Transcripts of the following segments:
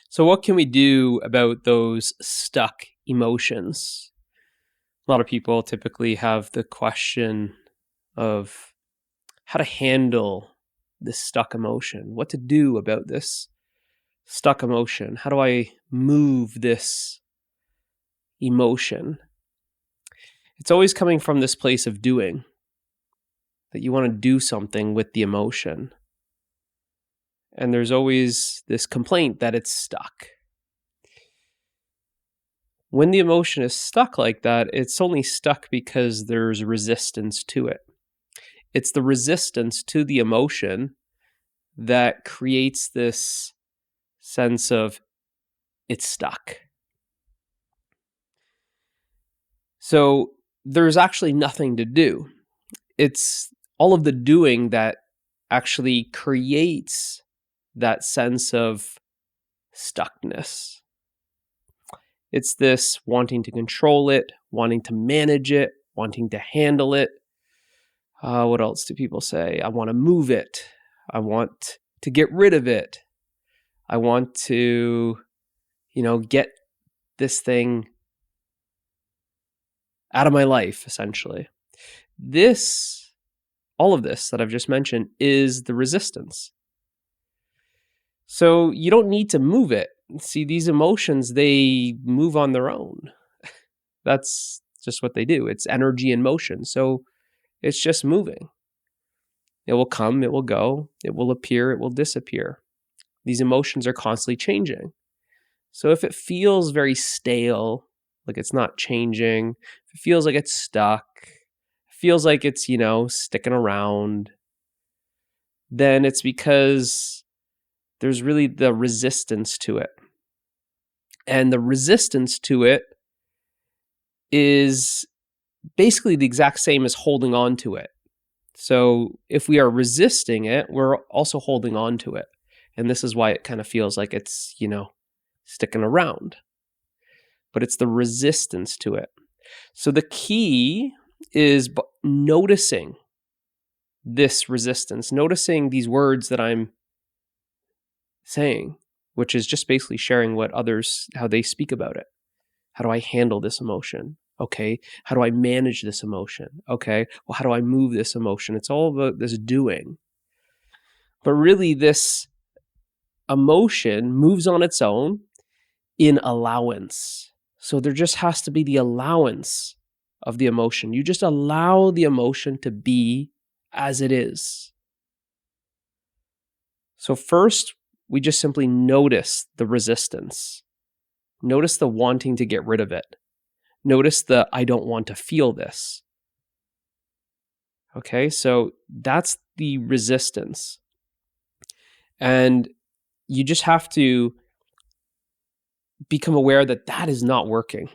So what can we do about those stuck emotions? A lot of people typically have the question of how to handle this stuck emotion, what to do about this stuck emotion. How do I move this emotion? It's always coming from this place of doing, that you want to do something with the emotion. And there's always this complaint that it's stuck. When the emotion is stuck like that, it's only stuck because there's resistance to it. It's the resistance to the emotion that creates this sense of it's stuck. So there's actually nothing to do. It's all of the doing that actually creates that sense of stuckness. It's this wanting to control it, wanting to manage it, wanting to handle it. What else do people say? I want to move it. I want to get rid of it. I want to, get this thing out of my life, essentially. All of this that I've just mentioned is the resistance. So you don't need to move it. See, these emotions, they move on their own. That's just what they do. It's energy in motion. So it's just moving. It will come, it will go, it will appear, it will disappear. These emotions are constantly changing. So if it feels very stale, like it's not changing, if it feels like it's stuck, feels like it's, sticking around, then it's because there's really the resistance to it. And the resistance to it is basically the exact same as holding on to it. So if we are resisting it, we're also holding on to it. And this is why it kind of feels like it's, sticking around. But it's the resistance to it. So the key is noticing this resistance, noticing these words that I'm saying, which is just basically sharing how they speak about it. How do I handle this emotion? Okay. How do I manage this emotion? Okay. Well, how do I move this emotion? It's all about this doing. But really, this emotion moves on its own in allowance. So there just has to be the allowance of the emotion. You just allow the emotion to be as it is. So first, we just simply notice the resistance. Notice the wanting to get rid of it. Notice the I don't want to feel this. Okay, so that's the resistance. And you just have to become aware that that is not working.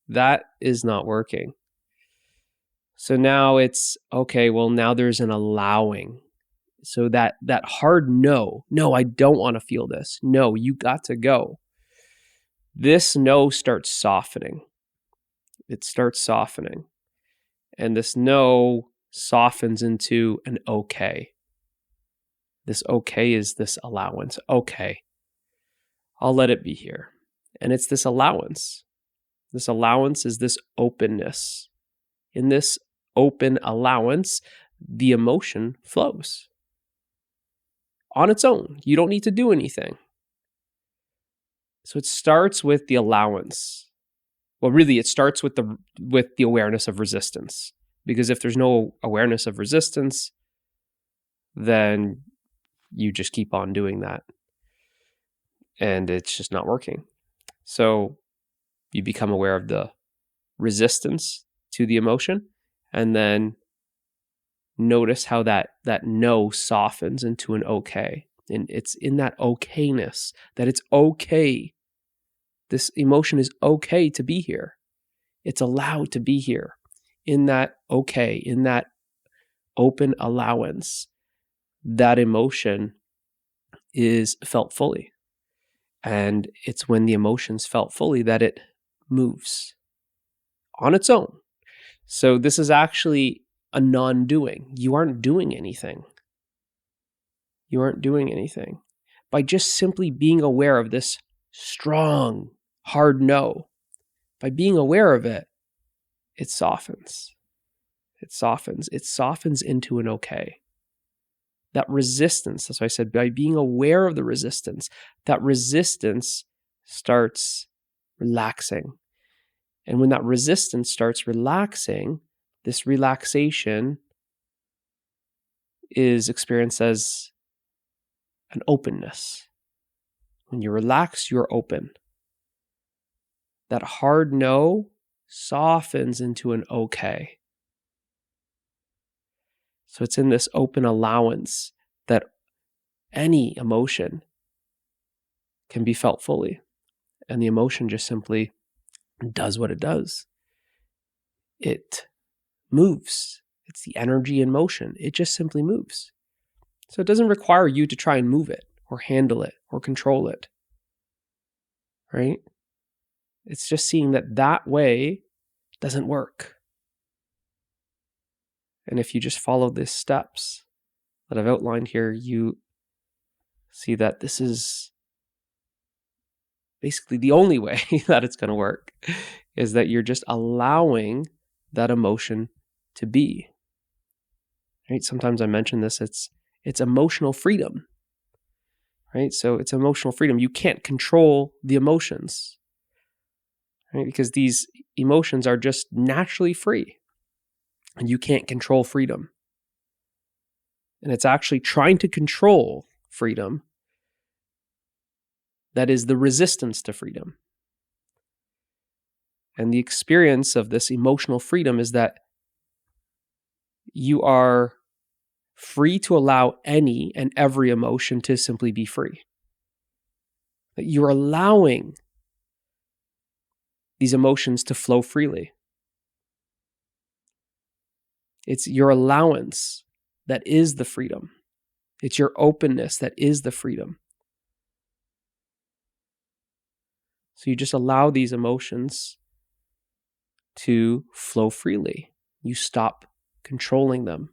That is not working. So now it's, okay, well, now there's an allowing. So that hard no, I don't want to feel this. No, you got to go. This no starts softening. It starts softening. And this no softens into an okay. This okay is this allowance. Okay, I'll let it be here. And it's this allowance. This allowance is this openness. In this open allowance, the emotion flows on its own. You don't need to do anything. So it starts with the allowance. Well, really, it starts with the awareness of resistance. Because if there's no awareness of resistance, then you just keep on doing that. And it's just not working. So you become aware of the resistance to the emotion, and then notice how that no softens into an okay. And it's in that okayness that it's okay. This emotion is okay to be here. It's allowed to be here. In that okay, in that open allowance, that emotion is felt fully. And it's when the emotion's felt fully that it moves on its own. So this is actually a non-doing. You aren't doing anything. You aren't doing anything. by just simply being aware of this strong, hard no. By being aware of it, it softens. It softens. It softens into an okay. That resistance, that's why I said, by being aware of the resistance, that resistance starts relaxing. And when that resistance starts relaxing, this relaxation is experienced as an openness. When you relax, you're open. That hard no softens into an okay. So it's in this open allowance that any emotion can be felt fully. And the emotion just simply does what it does. It moves. It's the energy in motion. It just simply moves. So it doesn't require you to try and move it or handle it or control it. Right? It's just seeing that that way doesn't work. And if you just follow these steps that I've outlined here, you see that this is basically the only way that it's going to work, is that you're just allowing that emotion to be. Right? Sometimes I mention this, it's emotional freedom. Right? So it's emotional freedom. You can't control the emotions. Right? Because these emotions are just naturally free. And you can't control freedom. And it's actually trying to control freedom that is the resistance to freedom. And the experience of this emotional freedom is that you are free to allow any and every emotion to simply be free. That you're allowing these emotions to flow freely. It's your allowance that is the freedom. It's your openness that is the freedom. So you just allow these emotions to flow freely. You stop controlling them.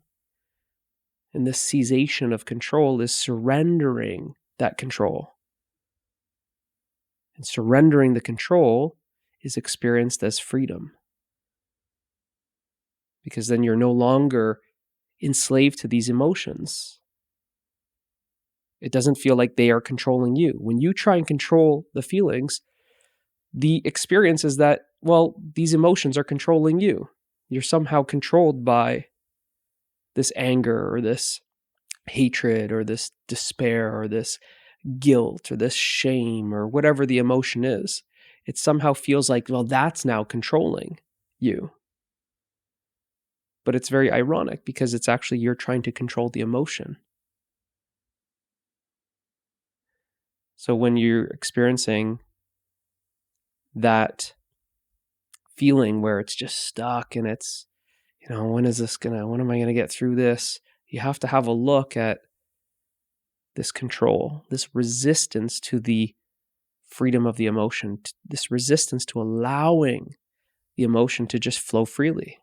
And this cessation of control is surrendering that control. And surrendering the control is experienced as freedom. Because then you're no longer enslaved to these emotions. It doesn't feel like they are controlling you. When you try and control the feelings, the experience is that, well, these emotions are controlling you. You're somehow controlled by this anger or this hatred or this despair or this guilt or this shame or whatever the emotion is. It somehow feels like, well, that's now controlling you. But it's very ironic because it's actually you're trying to control the emotion. So when you're experiencing that feeling where it's just stuck and it's, when am I going to get through this? You have to have a look at this control, this resistance to the freedom of the emotion, this resistance to allowing the emotion to just flow freely.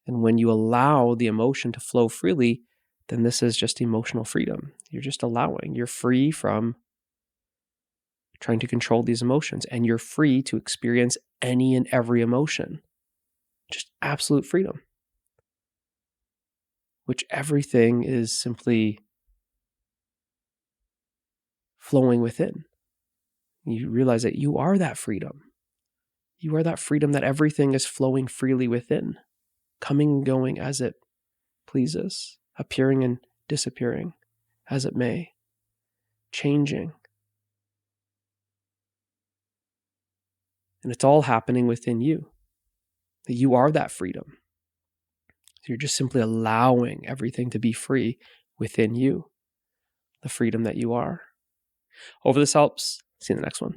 And when you allow the emotion to flow freely, then this is just emotional freedom. You're just allowing. You're free from trying to control these emotions, and you're free to experience any and every emotion. Just absolute freedom. Which everything is simply flowing within. You realize that you are that freedom. You are that freedom that everything is flowing freely within, coming and going as it pleases, appearing and disappearing as it may, changing. And it's all happening within you. That you are that freedom. So you're just simply allowing everything to be free within you, the freedom that you are. Hope this helps. See you in the next one.